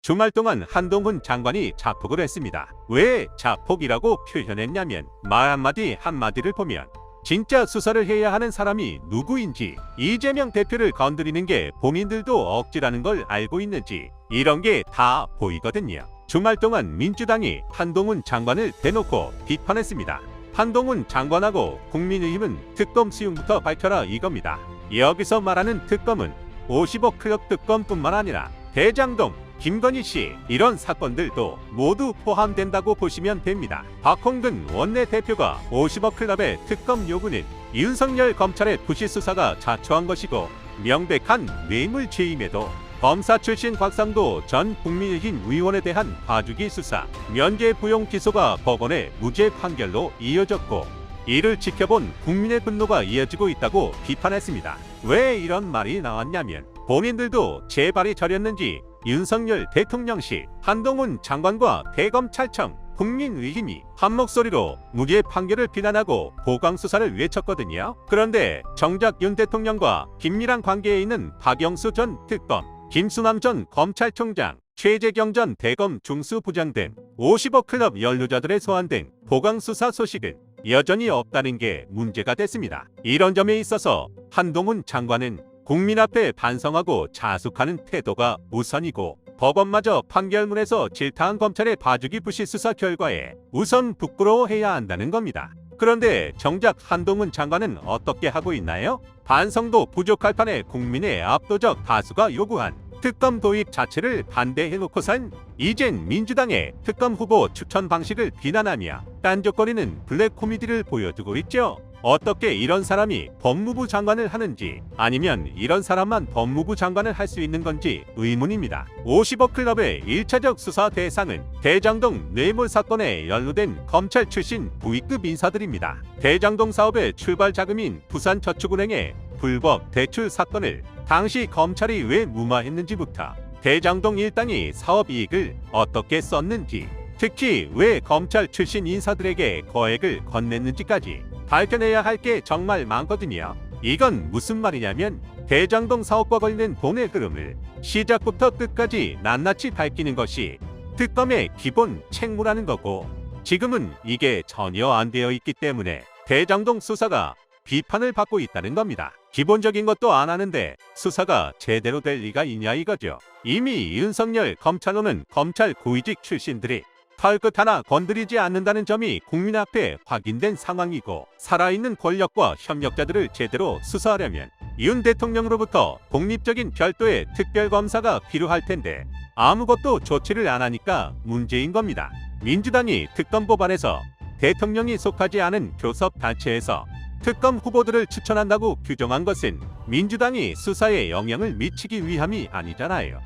주말 동안 한동훈 장관이 자폭을 했습니다. 왜 자폭이라고 표현했냐면 말 한마디 한마디를 보면 진짜 수사를 해야 하는 사람이 누구인지, 이재명 대표를 건드리는 게 본인들도 억지라는 걸 알고 있는지 이런 게 다 보이거든요. 주말 동안 민주당이 한동훈 장관을 대놓고 비판했습니다. 한동훈 장관하고 국민의힘은 특검 수용부터 밝혀라 이겁니다. 여기서 말하는 특검은 50억 클럽 특검뿐만 아니라 대장동, 김건희 씨 이런 사건들도 모두 포함된다고 보시면 됩니다. 박홍근 원내대표가 50억 클럽의 특검 요구는 윤석열 검찰의 부실 수사가 자초한 것이고 명백한 뇌물죄임에도 검사 출신 곽상도 전 국민의힘 의원에 대한 봐주기 수사, 면죄부용 기소가 법원의 무죄 판결로 이어졌고 이를 지켜본 국민의 분노가 이어지고 있다고 비판했습니다. 왜 이런 말이 나왔냐면 본인들도 재발이 저렸는지 윤석열 대통령실, 한동훈 장관과 대검찰청, 국민의힘이 한 목소리로 무죄 판결을 비난하고 보강수사를 외쳤거든요. 그런데 정작 윤 대통령과 긴밀한 관계에 있는 박영수 전 특검, 김수남 전 검찰총장, 최재경 전 대검 중수부장 등 50억 클럽 연루자들의 소환 등 보강수사 소식은 여전히 없다는 게 문제가 됐습니다. 이런 점에 있어서 한동훈 장관은 국민 앞에 반성하고 자숙하는 태도가 우선이고 법원마저 판결문에서 질타한 검찰의 봐주기 부실 수사 결과에 우선 부끄러워해야 한다는 겁니다. 그런데 정작 한동훈 장관은 어떻게 하고 있나요? 반성도 부족할 판에 국민의 압도적 다수가 요구한 특검 도입 자체를 반대해놓고선 이젠 민주당의 특검 후보 추천 방식을 비난하며 딴적거리는 블랙 코미디를 보여주고 있죠. 어떻게 이런 사람이 법무부 장관을 하는지, 아니면 이런 사람만 법무부 장관을 할 수 있는 건지 의문입니다. 50억 클럽의 1차적 수사 대상은 대장동 뇌물 사건에 연루된 검찰 출신 부위급 인사들입니다. 대장동 사업의 출발 자금인 부산저축은행의 불법 대출 사건을 당시 검찰이 왜 무마했는지부터 대장동 일당이 사업 이익을 어떻게 썼는지, 특히 왜 검찰 출신 인사들에게 거액을 건넸는지까지 밝혀내야 할 게 정말 많거든요. 이건 무슨 말이냐면 대장동 사업과 관련된 돈의 흐름을 시작부터 끝까지 낱낱이 밝히는 것이 특검의 기본 책무라는 거고, 지금은 이게 전혀 안 되어 있기 때문에 대장동 수사가 비판을 받고 있다는 겁니다. 기본적인 것도 안 하는데 수사가 제대로 될 리가 있냐 이거죠. 이미 윤석열 검찰로는 검찰 고위직 출신들이 털끝 하나 건드리지 않는다는 점이 국민 앞에 확인된 상황이고, 살아있는 권력과 협력자들을 제대로 수사하려면 윤 대통령으로부터 독립적인 별도의 특별검사가 필요할 텐데 아무것도 조치를 안 하니까 문제인 겁니다. 민주당이 특검 법안에서 대통령이 속하지 않은 교섭단체에서 특검 후보들을 추천한다고 규정한 것은 민주당이 수사에 영향을 미치기 위함이 아니잖아요.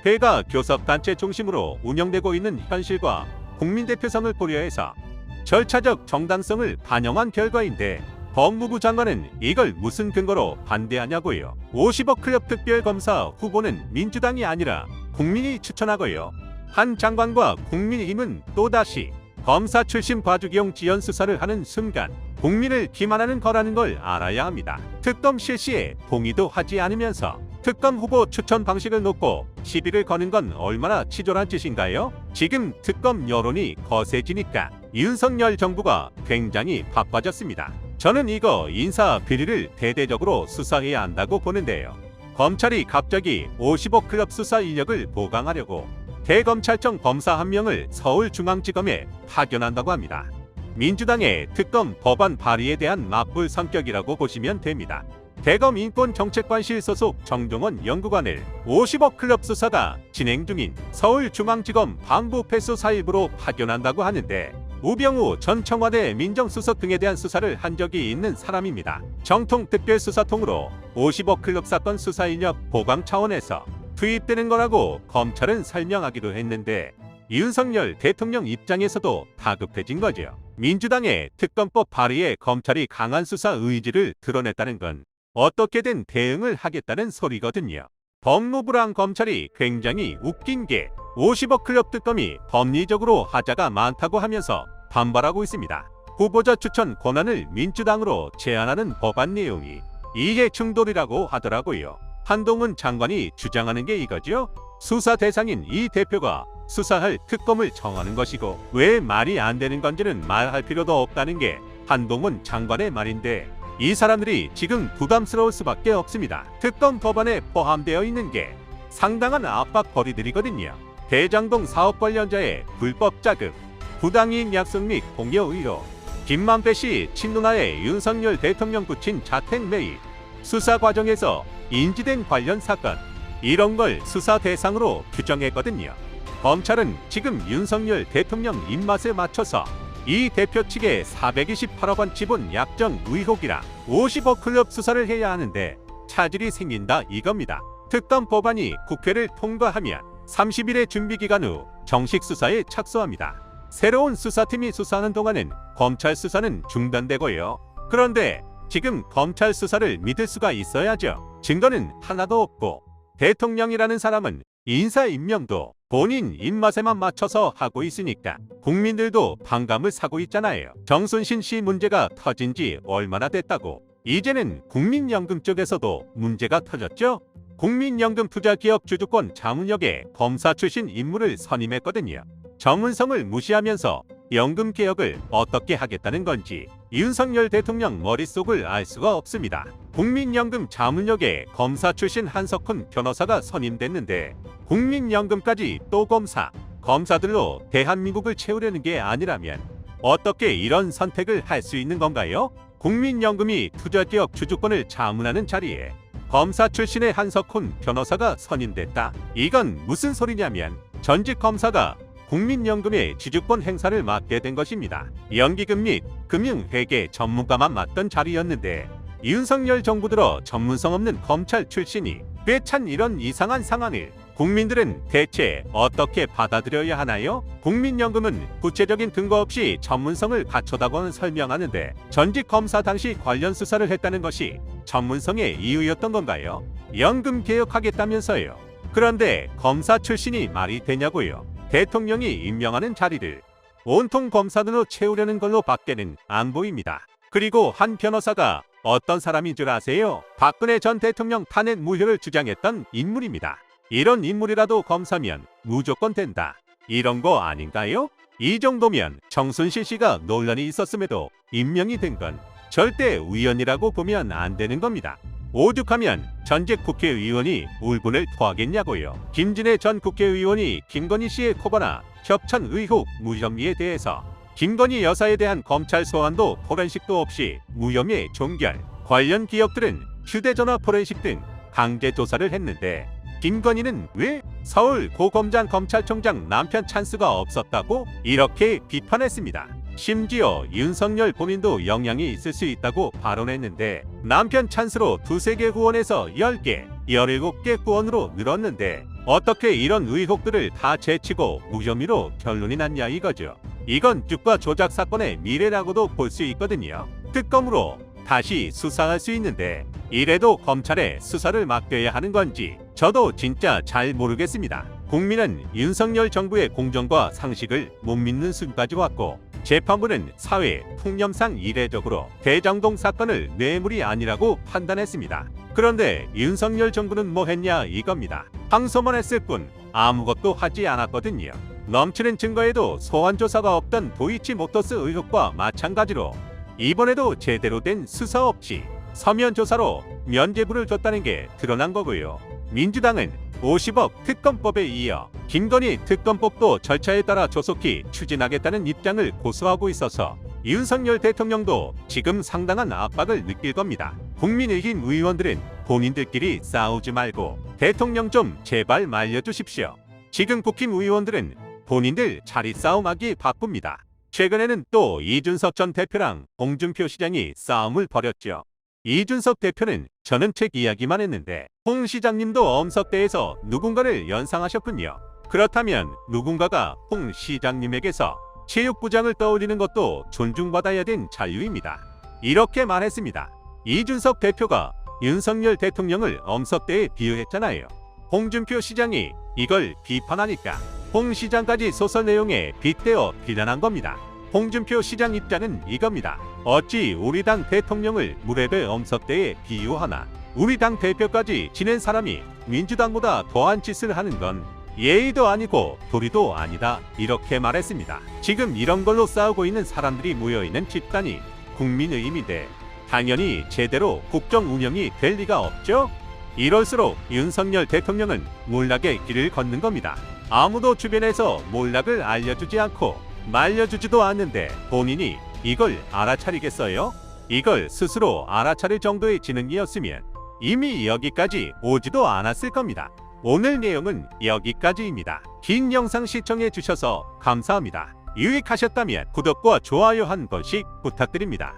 회가 교섭단체 중심으로 운영되고 있는 현실과 국민 대표성을 고려해서 절차적 정당성을 반영한 결과인데 법무부 장관은 이걸 무슨 근거로 반대하냐고요. 50억 클럽 특별검사 후보는 민주당이 아니라 국민이 추천하고요. 한 장관과 국민의힘은 또다시 검사 출신 봐주기용 지연 수사를 하는 순간 국민을 기만하는 거라는 걸 알아야 합니다. 특검 실시에 동의도 하지 않으면서 특검 후보 추천 방식을 놓고 시비를 거는 건 얼마나 치졸한 짓인가요? 지금 특검 여론이 거세지니까 윤석열 정부가 굉장히 바빠졌습니다. 저는 이거 인사 비리를 대대적으로 수사해야 한다고 보는데요. 검찰이 갑자기 50억 클럽 수사 인력을 보강하려고 대검찰청 검사 한 명을 서울중앙지검에 파견한다고 합니다. 민주당의 특검 법안 발의에 대한 맞불 성격이라고 보시면 됩니다. 대검 인권정책관실 소속 정종원 연구관을 50억 클럽 수사가 진행 중인 서울중앙지검 반부패수사일부로 파견한다고 하는데 우병우 전 청와대 민정수석 등에 대한 수사를 한 적이 있는 사람입니다. 정통 특별수사통으로 50억 클럽 사건 수사 인력 보강 차원에서 투입되는 거라고 검찰은 설명하기도 했는데 윤석열 대통령 입장에서도 다급해진 거죠. 민주당의 특검법 발의에 검찰이 강한 수사 의지를 드러냈다는 건 어떻게든 대응을 하겠다는 소리거든요. 법무부랑 검찰이 굉장히 웃긴 게 50억 클럽 특검이 법리적으로 하자가 많다고 하면서 반발하고 있습니다. 후보자 추천 권한을 민주당으로 제한하는 법안 내용이 이해 충돌이라고 하더라고요. 한동훈 장관이 주장하는 게 이거죠. 수사 대상인 이 대표가 수사할 특검을 정하는 것이고 왜 말이 안 되는 건지는 말할 필요도 없다는 게 한동훈 장관의 말인데 이 사람들이 지금 부담스러울 수밖에 없습니다. 특검 법안에 포함되어 있는 게 상당한 압박 거리들이거든요. 대장동 사업 관련자의 불법 자금, 부당이익 약속 및 공여 의혹, 김만배 씨 친누나의 윤석열 대통령 부친 자택 매입, 수사 과정에서 인지된 관련 사건, 이런 걸 수사 대상으로 규정했거든요. 검찰은 지금 윤석열 대통령 입맛에 맞춰서 이 대표 측에 428억 원 지분 약정 의혹이라 50억 클럽 수사를 해야 하는데 차질이 생긴다 이겁니다. 특검 법안이 국회를 통과하면 30일의 준비 기간 후 정식 수사에 착수합니다. 새로운 수사팀이 수사하는 동안은 검찰 수사는 중단되고요. 그런데 지금 검찰 수사를 믿을 수가 있어야죠. 증거는 하나도 없고 대통령이라는 사람은 인사 임명도 본인 입맛에만 맞춰서 하고 있으니까 국민들도 반감을 사고 있잖아요. 정순신 씨 문제가 터진 지 얼마나 됐다고. 이제는 국민연금 쪽에서도 문제가 터졌죠. 국민연금 투자기업 주주권 자문역에 검사 출신 인물을 선임했거든요. 전문성을 무시하면서 연금 개혁을 어떻게 하겠다는 건지 윤석열 대통령 머릿속을 알 수가 없습니다. 국민연금 자문역에 검사 출신 한석훈 변호사가 선임됐는데 국민연금까지 또 검사들로 대한민국을 채우려는 게 아니라면 어떻게 이런 선택을 할 수 있는 건가요? 국민연금이 투자기업 주주권을 자문하는 자리에 검사 출신의 한석훈 변호사가 선임됐다. 이건 무슨 소리냐면 전직 검사가 국민연금의 지주권 행사를 맡게 된 것입니다. 연기금 및 금융회계 전문가만 맡던 자리였는데 윤석열 정부 들어 전문성 없는 검찰 출신이 꿰찬 이런 이상한 상황을 국민들은 대체 어떻게 받아들여야 하나요? 국민연금은 구체적인 근거 없이 전문성을 갖췄다고는 설명하는데 전직 검사 당시 관련 수사를 했다는 것이 전문성의 이유였던 건가요? 연금 개혁하겠다면서요. 그런데 검사 출신이 말이 되냐고요? 대통령이 임명하는 자리를 온통 검사들로 채우려는 걸로 밖에는 안 보입니다. 그리고 한 변호사가 어떤 사람인 줄 아세요? 박근혜 전 대통령 탄핵 무효를 주장했던 인물입니다. 이런 인물이라도 검사면 무조건 된다. 이런 거 아닌가요? 이 정도면 정순신 씨가 논란이 있었음에도 임명이 된 건 절대 우연이라고 보면 안 되는 겁니다. 오죽하면 전직 국회의원이 울분을 토하겠냐고요. 김진애 전 국회의원이 김건희 씨의 코바나 협찬 의혹 무혐의에 대해서 김건희 여사에 대한 검찰 소환도 포렌식도 없이 무혐의 종결, 관련 기업들은 휴대전화 포렌식 등 강제 조사를 했는데 김건희는 왜 서울 고검장 검찰총장 남편 찬스가 없었다고 이렇게 비판했습니다. 심지어 윤석열 본인도 영향이 있을 수 있다고 발언했는데 남편 찬스로 두세 개 구원에서 10개, 17개 구원으로 늘었는데 어떻게 이런 의혹들을 다 제치고 무혐의로 결론이 났냐 이거죠. 이건 주가 조작 사건의 미래라고도 볼 수 있거든요. 특검으로 다시 수사할 수 있는데 이래도 검찰에 수사를 맡겨야 하는 건지 저도 진짜 잘 모르겠습니다. 국민은 윤석열 정부의 공정과 상식을 못 믿는 수준까지 왔고 재판부는 사회 통념상 이례적으로 대장동 사건을 뇌물이 아니라고 판단했습니다. 그런데 윤석열 정부는 뭐 했냐 이겁니다. 항소만 했을 뿐 아무것도 하지 않았거든요. 넘치는 증거에도 소환 조사가 없던 도이치모터스 의혹과 마찬가지로 이번에도 제대로 된 수사 없이 서면 조사로 면죄부를 줬다는 게 드러난 거고요. 민주당은 50억 특검법에 이어 김건희 특검법도 절차에 따라 조속히 추진하겠다는 입장을 고수하고 있어서 윤석열 대통령도 지금 상당한 압박을 느낄 겁니다. 국민의힘 의원들은 본인들끼리 싸우지 말고 대통령 좀 제발 말려주십시오. 지금 국힘 의원들은 본인들 자리 싸움하기 바쁩니다. 최근에는 또 이준석 전 대표랑 홍준표 시장이 싸움을 벌였죠. 이준석 대표는 저는 책 이야기만 했는데 홍 시장님도 엄석대에서 누군가를 연상하셨군요. 그렇다면 누군가가 홍 시장님에게서 체육부장을 떠올리는 것도 존중받아야 된 자유입니다. 이렇게 말했습니다. 이준석 대표가 윤석열 대통령을 엄석대에 비유했잖아요. 홍준표 시장이 이걸 비판하니까 홍 시장까지 소설 내용에 빗대어 비난한 겁니다. 홍준표 시장 입장은 이겁니다. 어찌 우리 당 대통령을 무례배 엄석대에 비유하나. 우리 당 대표까지 지낸 사람이 민주당보다 더한 짓을 하는 건 예의도 아니고 도리도 아니다, 이렇게 말했습니다. 지금 이런 걸로 싸우고 있는 사람들이 모여있는 집단이 국민의힘인데 당연히 제대로 국정 운영이 될 리가 없죠. 이럴수록 윤석열 대통령은 몰락의 길을 걷는 겁니다. 아무도 주변에서 몰락을 알려주지 않고 말려주지도 않는데 본인이 이걸 알아차리겠어요? 이걸 스스로 알아차릴 정도의 지능이었으면 이미 여기까지 오지도 않았을 겁니다. 오늘 내용은 여기까지입니다. 긴 영상 시청해 주셔서 감사합니다. 유익하셨다면 구독과 좋아요 한 번씩 부탁드립니다.